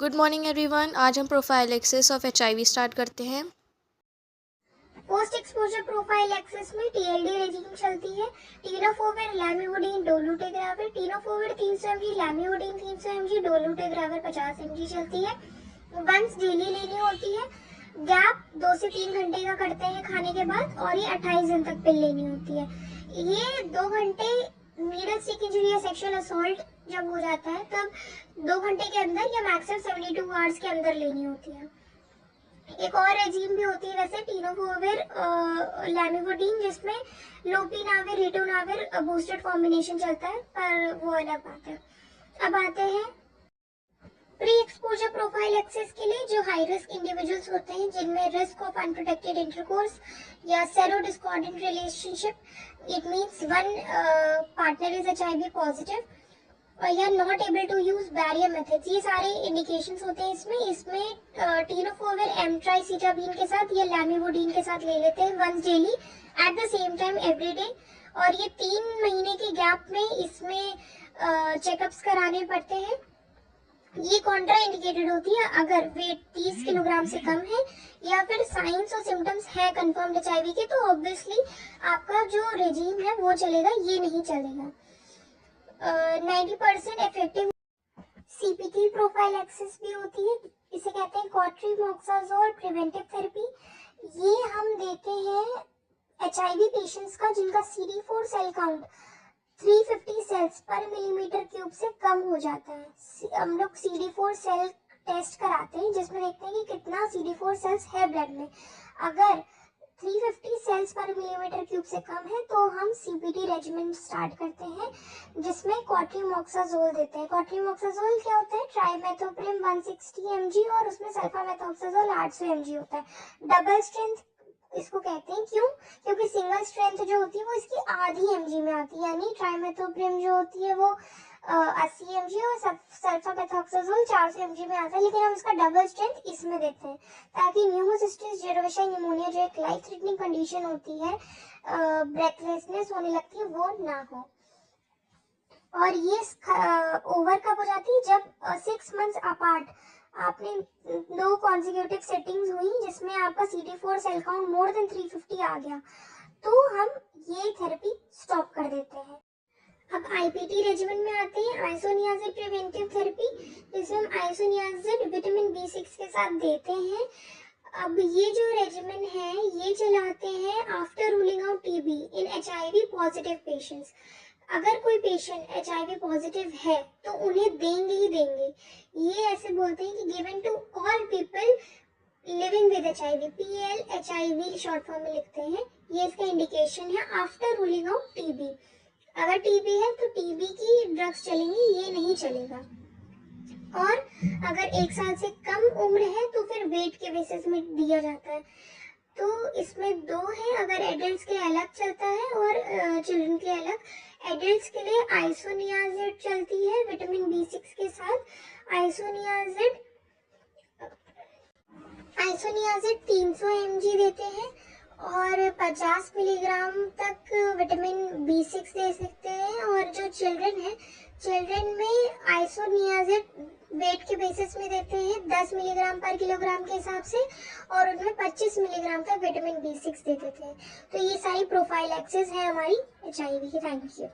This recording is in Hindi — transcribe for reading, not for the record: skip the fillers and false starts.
Good morning everyone. आज हम प्रोफाइलैक्सिस ऑफ एचआईवी स्टार्ट करते हैं। पोस्ट एक्सपोजर प्रोफाइलैक्सिस में टीएलडी रेजिम चलती है। Tenofovir, lamivudine, dolutegravir. Tenofovir 300 mg, lamivudine 300 mg, dolutegravir 50 mg चलती है। वंस डेली लेनी होती है। गैप 2 से 3 घंटे का करते हैं खाने के बाद, और ये 28 दिन तक पिल लेनी होती है। ये 2 घंटे नीडल स्टिक इंजरी या सेक्सुअल असॉल्ट जब हो जाता है तब 2 घंटे के अंदर या मैक्सिमम 72 आवर्स के अंदर लेनी होती है। एक और रेजीम भी होती है वैसे, टीनोफोविर, लैमिवोडिन, जिसमें लोपिनाविर, रिटोनाविर बूस्टेड कॉम्बिनेशन चलता है, पर वो अलग बात है। अब आते हैं प्री एक्सपोजर प्रोफाइलैक्सिस के लिए। जो हाई रिस्क इंडिविजुअल्स होते हैं जिनमें रिस्क ऑफ अनप्रोटेक्टेड इंटरकोर्स या sero discordant relationship, it means one partner is HIV positive, या not able to use barrier methods, ये सारे इंडिकेशंस होते हैं इसमें टीनोफोविर एमट्राइसिटाबीन के साथ या लैमिवोडिन के साथ ले लेते हैं once daily at the same time every day. और ये 3 महीने के गैप में इसमें चेकअप्स कराने पड़ते हैं। ये कॉन्ट्रा इंडिकेटेड होती है अगर वेट 30 किलोग्राम से कम है या फिर साइंस और सिम्टम्स है कंफर्म्ड एचआईवी के, तो ऑब्वियसली आपका जो रेजीम है वो चलेगा, ये नहीं चलेगा। 90% इफेक्टिव सीपीटी प्रोफाइलैक्सिस भी होती है, इसे कहते हैं कॉट्रीमोक्साजोल प्रिवेंटिव थेरेपी। ये हम देते हैं एचआईवी पेशेंट्स का जिनका CD4 सेल काउंट 350 सेल्स पर मिलीमीटर क्यूब से कम हो जाता है। हम लोग CD4 सेल टेस्ट कराते हैं जिसमें देखते हैं कि कितना CD4 सेल्स है ब्लड में। अगर 350 सेल्स पर मिलीमीटर क्यूब से कम है तो हम सीपीटी रेजिमेंट स्टार्ट करते हैं जिसमें कॉट्रीमोक्साजोल देते हैं। कॉट्रीमोक्साजोल क्या होता है? ट्राइमेथोप्रिम 160 mg और उसमें सल्फामेथोक्साजोल 800 mg होता है। डबल स्ट्रेंथ इसको कहते हैं, क्यों? क्योंकि सिंगल स्ट्रेंथ जो होती है वो इसकी आधी mg में आती है, यानी ट्राइमेथोप्रिम जो होती है वो 80 mg और सल्फामेथोक्साजोल 400 mg में आता है, लेकिन हम इसका डबल स्ट्रेंथ इसमें देते हैं ताकि न्यूमोसिस्टिस जेरोविशिया न्यूमोनिया जो एक लाइफ थ्रेटनिंग कंडीशन होती है, ब्रेथलेसनेस होने लगती है, वो ना हो। और ये ओवर कब हो जाती है? जब 6 मंथ्स अपार्ट आपने 2 कॉन्जिक्यूटिव सेटिंग्स हुई जिसमें आपका CD4 cell count more than 350 आ गया, तो हम ये थेरेपी स्टॉप कर देते हैं। अब आईपीटी रेजिमेंट में आते हैं, आइसोनियाजिड प्रिवेंटिव थेरेपी, जिसमें हम आइसोनियाजिड विटामिन B6 के साथ देते हैं। अब ये जो रेजिमेंट है ये चलाते हैं आफ्टर रूलिंग आउट टीबी इन एचआईवी पॉजिटिव पेशेंट्स। अगर कोई पेशेंट एचआईवी पॉजिटिव है तो उन्हें देंगे ही देंगे। ये ऐसे बोलते हैं कि given to all people living with HIV, PLHIV short form में लिखते हैं। ये इसका इंडिकेशन है आफ्टर रूलिंग आउट टीबी। अगर टीबी है तो टीबी की ड्रग्स चलेंगी, ये नहीं चलेगा। और अगर 1 साल से कम उम्र है तो फिर वेट के बेसिस में दिया जाता है। तो इसमें 2 है, अगर एडल्ट्स के अलग चलता है और चिल्ड्रन के अलग। एडल्ट्स के लिए आइसोनियाजिड चलती है विटामिन B6 के साथ। आइसोनियाजिड 300 mg देते हैं और 50 मिलीग्राम तक विटामिन B6 दे सकते हैं। और जो चिल्ड्रन है, चिल्ड्रन में आइसोनियाजिड वेट के बेसिस में देते हैं 10 मिलीग्राम पर किलोग्राम के हिसाब से, और उनमें 25 मिलीग्राम तक विटामिन B6 दे देते हैं। तो ये सारी प्रोफाइलैक्सिस है हमारी एचआईवी की। Thank you.